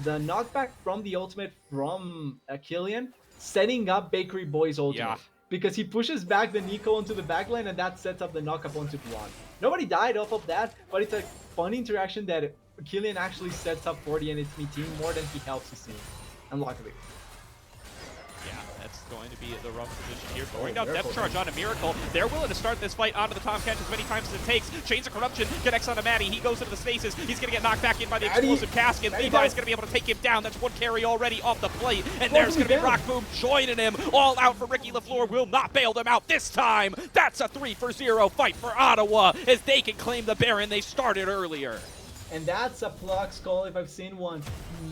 knockback from the ultimate from Killian, setting up Bakery Boy's ultimate. Yeah. Because he pushes back the Nico onto the backline, and that sets up the knockup onto Blonde. Nobody died off of that, but it's a fun interaction that Killian actually sets up for the enemy team more than he helps his team. Unluckily. Yeah, that's going to be the rough position here. Throwing down Depth Charge onto Miracle. They're willing to start this fight onto the Tom Kench as many times as it takes. Chains of Corruption connects onto Maddie. He goes into the stasis. He's going to get knocked back in by the explosive casket. Levi's going to be able to take him down. That's 1 carry already off the plate. And there's going to be Rockboom joining him. All out for Ricky LaFleur. Will not bail them out this time. That's a 3-for-0 fight for Ottawa as they can claim the Baron they started earlier. And that's a Plox call if I've seen one.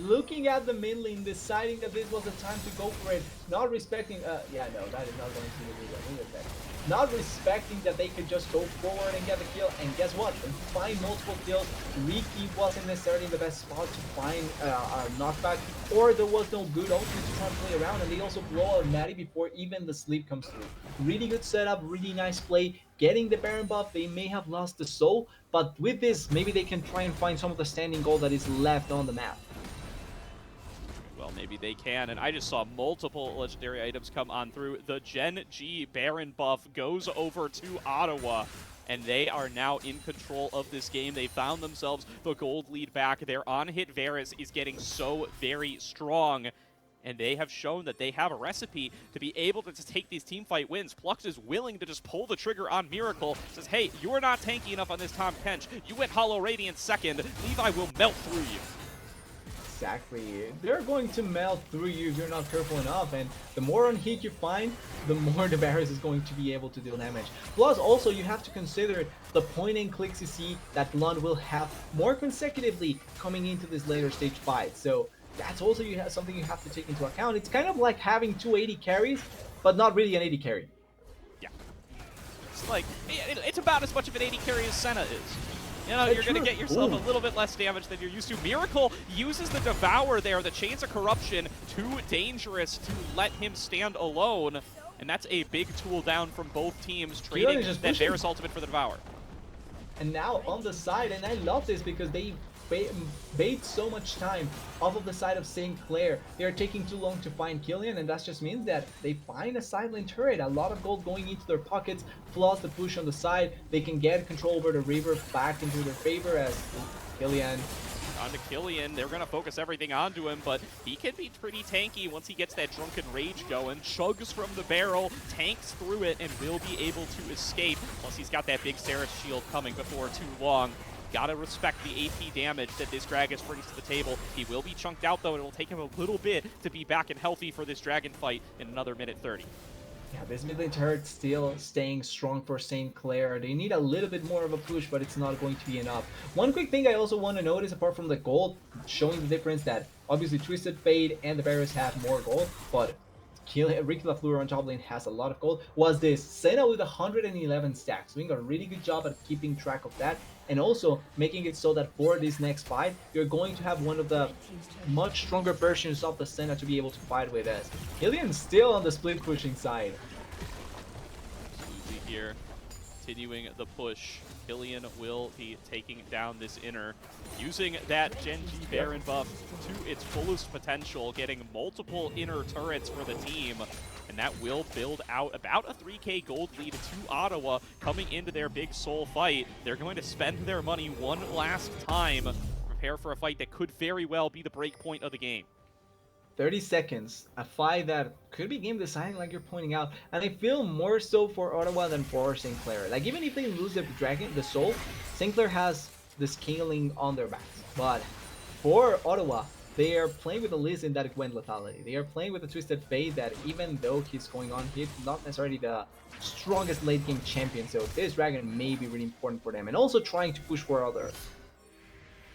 Looking at the mid lane, deciding that this was the time to go for it. Not respecting, yeah, no, that is not going to be the effect. Not respecting that they could just go forward and get the kill. And guess what? When you find multiple kills, Ricky wasn't necessarily in the best spot to find a knockback, or there was no good ultimate to try and play around, and they also blow out Maddie before even the sleep comes through. Really good setup, really nice play. Getting the Baron buff, they may have lost the soul, but with this, maybe they can try and find some of the standing gold that is left on the map. Well, maybe they can, and I just saw multiple legendary items come on through. The Gen G Baron buff goes over to Ottawa, and they are now in control of this game. They found themselves the gold lead back. Their on-hit Varus is getting so very strong, and they have shown that they have a recipe to be able to take these teamfight wins. Plux is willing to just pull the trigger on Miracle. Says, hey, you're not tanky enough on this Tom Kench. You went Hollow Radiant second. Levi will melt through you. Exactly. They're going to melt through you if you're not careful enough, and the more on hit you find, the more the Varus is going to be able to deal damage. Plus, also, you have to consider the point-and-click CC that Blonde will have more consecutively coming into this later stage fight. So that's also something you have to take into account. It's kind of like having 280 carries, but not really an 80 carry. Yeah, It's like, it's about as much of an AD carry as Senna is. You know, you're going to get yourself a little bit less damage than you're used to. Miracle uses the Devour there, the Chains of Corruption, too dangerous to let him stand alone. And that's a big tool down from both teams, trading that Varus ultimate for the Devour. And now on the side, and I love this because they bait so much time off of the side of St. Clair. They're taking too long to find Killian, and that just means that they find a side lane turret. A lot of gold going into their pockets, plus the push on the side. They can get control over the river back into their favor as Killian. On to Killian, they're going to focus everything onto him, but he can be pretty tanky once he gets that Drunken Rage going. Chugs from the barrel, tanks through it, and will be able to escape. Plus he's got that big Seraph shield coming before too long. Gotta respect the AP damage that this Gragas brings to the table. He will be chunked out though, and it'll take him a little bit to be back and healthy for this Dragon fight in another minute 30. Yeah, this mid lane turret still staying strong for St. Clair. They need a little bit more of a push, but it's not going to be enough. One quick thing I also want to notice, apart from the gold, showing the difference that obviously Twisted Fate and the Varus have more gold, but Ricky LaFleur on top lane has a lot of gold, was this Senna with 111 stacks, doing a really good job at keeping track of that, and also making it so that for this next fight, you're going to have one of the much stronger versions of the Senna to be able to fight with us. Killian's still on the split pushing side. Absolutely here. Continuing the push, Killian will be taking down this inner, using that Genji Baron buff to its fullest potential, getting multiple inner turrets for the team, and that will build out about a 3k gold lead to Ottawa coming into their big soul fight. They're going to spend their money one last time, prepare for a fight that could very well be the break point of the game. 30 seconds, a fight that could be game deciding like you're pointing out, and I feel more so for Ottawa than for St. Clair. Like even if they lose the dragon, the soul, St. Clair has the scaling on their backs. But for Ottawa, they are playing with a Liz in that Gwen lethality. They are playing with a Twisted Fate that even though he's going on, he's not necessarily the strongest late game champion. So this dragon may be really important for them, and also trying to push for other.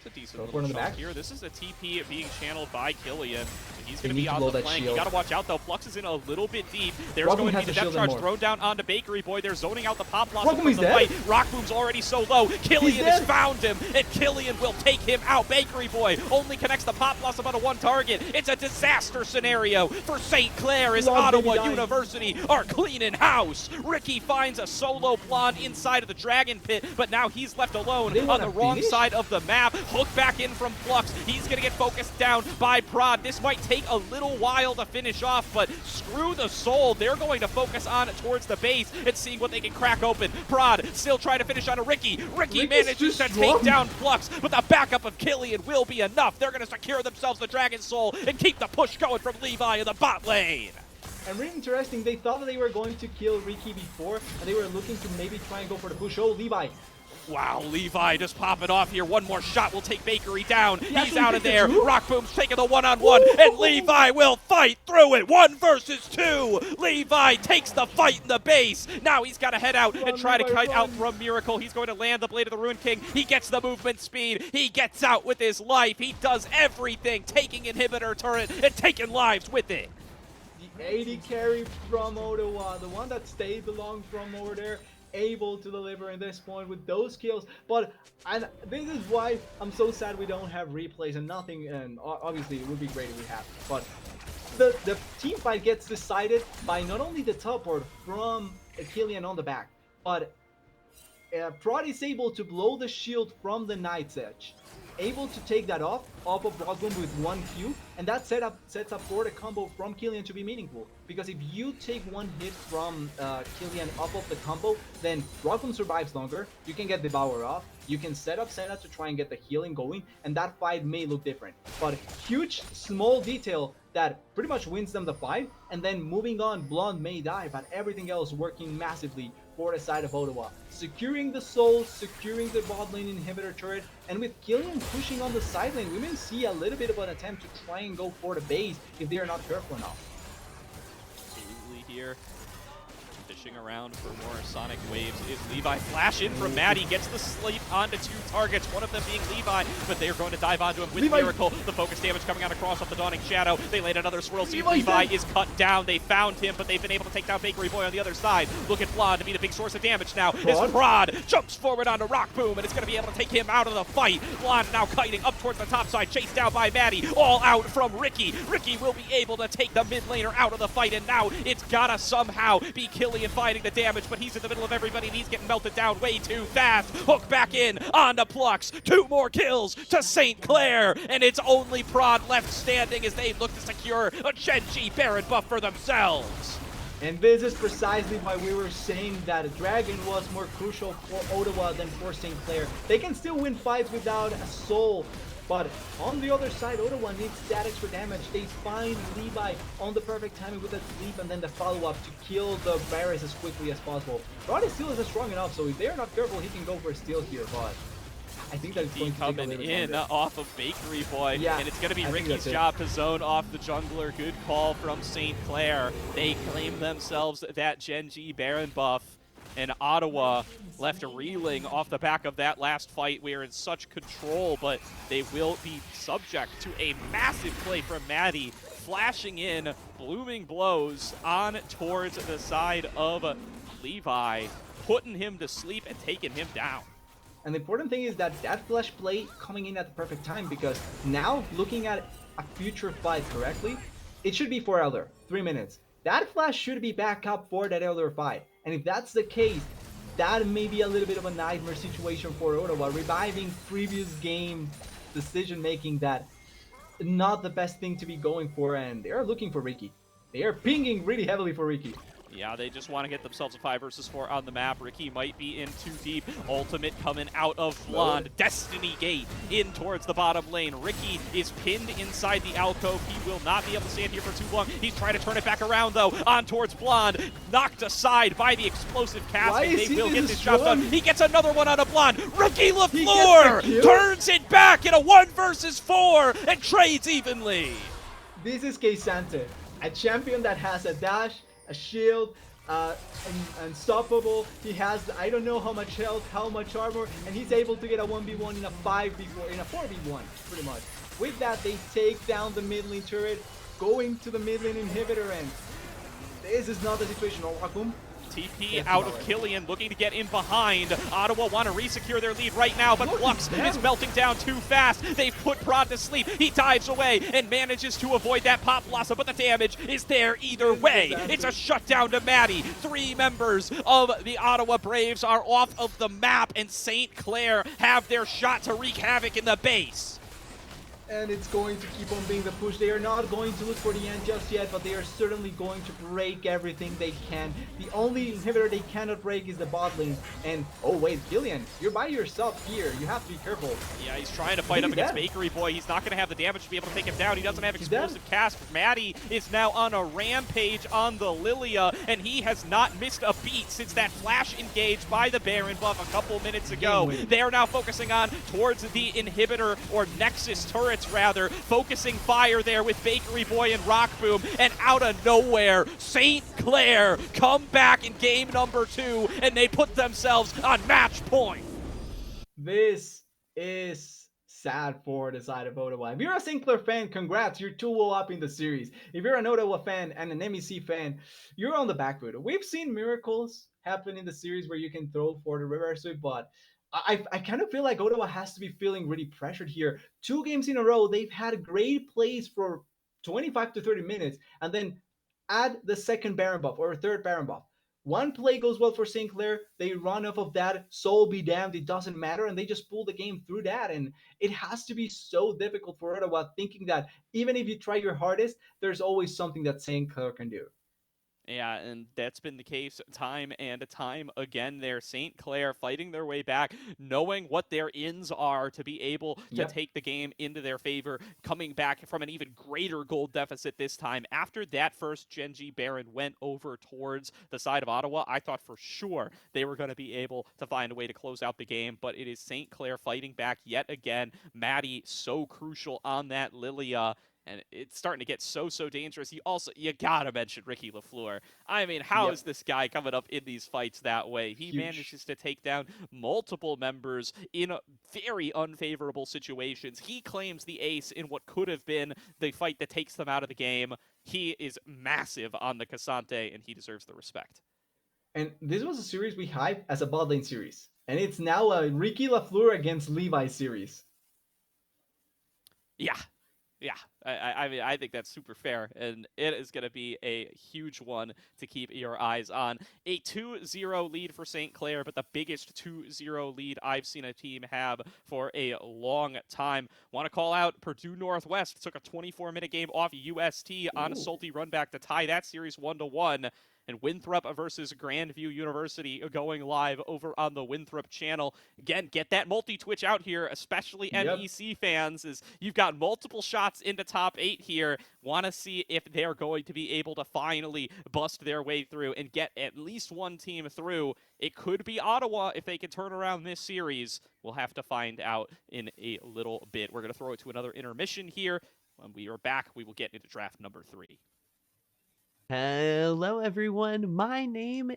A decent little shot here. This is a TP being channeled by Killian. He's going to be on the flank. You got to watch out though. Flux is in a little bit deep. There's going to be the depth charge thrown down onto Bakery Boy. They're zoning out the pop blossom from the fight. Rock Boom's already so low. Killian has found him, and Killian will take him out. Bakery Boy only connects the pop blossom onto one target. It's a disaster scenario for St. Clair as Ottawa University are cleaning house. Ricky finds a solo blonde inside of the Dragon Pit, but now he's left alone on the wrong side of the map. Hook back in from Flux. He's going to get focused down by Prod. This might take a little while to finish off, but screw the soul. They're going to focus on it towards the base and see what they can crack open. Prod still trying to finish on a Ricky. Ricky manages to take down Flux, but the backup of Killian will be enough. They're going to secure themselves the Dragon Soul and keep the push going from Levi in the bot lane. And really interesting, they thought that they were going to kill Ricky before, and they were looking to maybe try and go for the push. Oh, Levi. Wow, Levi just popping off here. One more shot will take Bakery down. He's out of there. Rock Boom's taking the one-on-one, and Levi will fight through it. 1 versus 2. Levi takes the fight in the base. Now he's got to head out and try to kite out from Miracle. He's going to land the Blade of the Ruin King. He gets the movement speed. He gets out with his life. He does everything, taking inhibitor turret and taking lives with it. The AD carry from Ottawa, the one that stayed along from over there, able to deliver in this point with those kills. But and this is why I'm so sad we don't have replays and nothing, and obviously it would be great if we have, but the team fight gets decided by not only the teleport from Killian on the back, but Prod is able to blow the shield from the Knight's Edge, able to take that off of Rockboom with 1 Q, and that sets up for the combo from Killian to be meaningful. Because if you take 1 hit from Killian off of the combo, then Rockboom survives longer, you can get the Devour off, you can set up Senna to try and get the healing going, and that fight may look different. But huge, small detail that pretty much wins them the fight, and then moving on, Blonde may die, but everything else working massively for the side of Ottawa. Securing the soul, securing the bot lane inhibitor turret, and with Killian pushing on the side lane, we may see a little bit of an attempt to try and go for the base if they are not careful enough. Absolutely here. To flashing around for more sonic waves is Levi. Flash in from Maddie, gets the sleep onto 2 targets, one of them being Levi, but they're going to dive onto him with Levi. Miracle. The focus damage coming out across off the Dawning Shadow. They laid another swirl. See if Levi is cut down. They found him, but they've been able to take down Bakery Boy on the other side. Look at Blonde to be the big source of damage now. As Prod jumps forward onto Rock Boom, and it's going to be able to take him out of the fight. Blonde now kiting up towards the top side, chased down by Maddie. All out from Ricky. Ricky will be able to take the mid laner out of the fight, and now it's gotta somehow be Killian fighting the damage, but he's in the middle of everybody, and he's getting melted down way too fast. Hook back in onto Plux. 2 more kills to St. Clair, and it's only Prod left standing as they look to secure a Genji Baron buff for themselves. And this is precisely why we were saying that Dragon was more crucial for Ottawa than for St. Clair. They can still win fights without a soul, but on the other side, Ottawa needs that extra damage. They find Levi on the perfect timing with the sleep and then the follow-up to kill the Varus as quickly as possible. Roddy still isn't strong enough, so if they're not careful, he can go for a steal here, but I think that's going to take a coming little in longer. off of Bakery Boy, Yeah, and it's going to be I think Ricky's that's it. job to zone off the jungler. Good call from St. Clair. They claim themselves that Genji Baron buff, and Ottawa left reeling off the back of that last fight. We are in such control, but they will be subject to a massive play from Maddie, flashing in, blooming blows on towards the side of Levi, putting him to sleep and taking him down. And the important thing is that that flash play coming in at the perfect time, because now looking at a future fight correctly, it should be for Elder, 3 minutes. That flash should be back up for that Elder fight. And if that's the case, that may be a little bit of a nightmare situation for Ottawa, reviving previous game decision making that not the best thing to be going for, and they are looking for Ricky. They are pinging really heavily for Ricky. Yeah, they just want to get themselves a 5 versus 4 on the map. Ricky might be in too deep. Ultimate coming out of Blonde. Destiny Gate in towards the bottom lane. Ricky is pinned inside the alcove. He will not be able to stand here for too long. He's trying to turn it back around, though, on towards Blonde. Knocked aside by the explosive cast, and they will get this job done. He gets another one out of Blonde. Ricky LaFleur turns it back in a 1 versus 4 and trades evenly. This is K-Sante, a champion that has a dash, a shield, unstoppable. He has I don't know how much health, how much armor, and he's able to get a 1v1 in a 5v4, in a 4v1, pretty much. With that, they take down the mid lane turret, going to the mid lane inhibitor, and this is not the situation. Oh, Hakum. TP out of Killian, looking to get in behind. Ottawa want to re-secure their lead right now, but Flux is melting down too fast. They've put Prod to sleep. He dives away and manages to avoid that pop blossom, but the damage is there either way. It's a shutdown to Maddie. 3 members of the Ottawa Braves are off of the map, and St. Clair have their shot to wreak havoc in the base. And it's going to keep on being the push. They are not going to look for the end just yet, but they are certainly going to break everything they can. The only inhibitor they cannot break is the bot lane. And, oh wait, Killian, you're by yourself here. You have to be careful. Yeah, he's trying to fight up against Bakery Boy. He's not going to have the damage to be able to take him down. He doesn't have explosive cast. Maddie is now on a rampage on the Lilia, and he has not missed a beat since that flash engage by the Baron buff a couple minutes ago. They are now focusing on towards the inhibitor, or Nexus turret, rather, focusing fire there with Bakery Boy and Rock Boom, and out of nowhere, St. Clair come back in game number 2, and they put themselves on match point. This is sad for the side of Ottawa. If you're a St. Clair fan, congrats, you're 2-0 up in the series. If you're an Ottawa fan and an MEC fan, you're on the back foot. We've seen miracles happen in the series where you can throw for the reverse sweep, but I kind of feel like Ottawa has to be feeling really pressured here. 2 games in a row, they've had great plays for 25 to 30 minutes, and then add the second Baron buff or third Baron buff. One play goes well for St. Clair, they run off of that, soul be damned, it doesn't matter, and they just pull the game through that. And it has to be so difficult for Ottawa, thinking that even if you try your hardest, there's always something that St. Clair can do. Yeah, and that's been the case time and time again there. St. Clair fighting their way back, knowing what their ins are to be able to take the game into their favor, coming back from an even greater gold deficit this time. After that first Genji Baron went over towards the side of Ottawa, I thought for sure they were going to be able to find a way to close out the game, but it is St. Clair fighting back yet again. Maddie so crucial on that Lilia. and it's starting to get so dangerous. You gotta mention Ricky LaFleur. I mean, how is Yep, this guy coming up in these fights that way? He huge. manages to take down multiple members in very unfavorable situations. He claims the ace in what could have been the fight that takes them out of the game. He is massive on the Casante, and he deserves the respect. And this was a series we hyped as a bot lane series, and it's now a Ricky Lafleur against Levi series. Yeah, yeah, I mean, I think that's super fair, and it is going to be a huge one to keep your eyes on. A 2-0 lead for St. Clair, but the biggest 2-0 lead I've seen a team have for a long time. Want to call out Purdue Northwest took a 24-minute game off UST on a Ooh. salty run back to tie that series 1-1. And Winthrop versus Grandview University going live over on the Winthrop channel. Again, get that multi-twitch out here, especially Yep. MEC fans, as you've got multiple shots into top 8 here. Want to see if they're going to be able to finally bust their way through and get at least one team through. It could be Ottawa if they can turn around this series. We'll have to find out in a little bit. We're going to throw it to another intermission here. When we are back, we will get into draft number 3. Hello, everyone. My name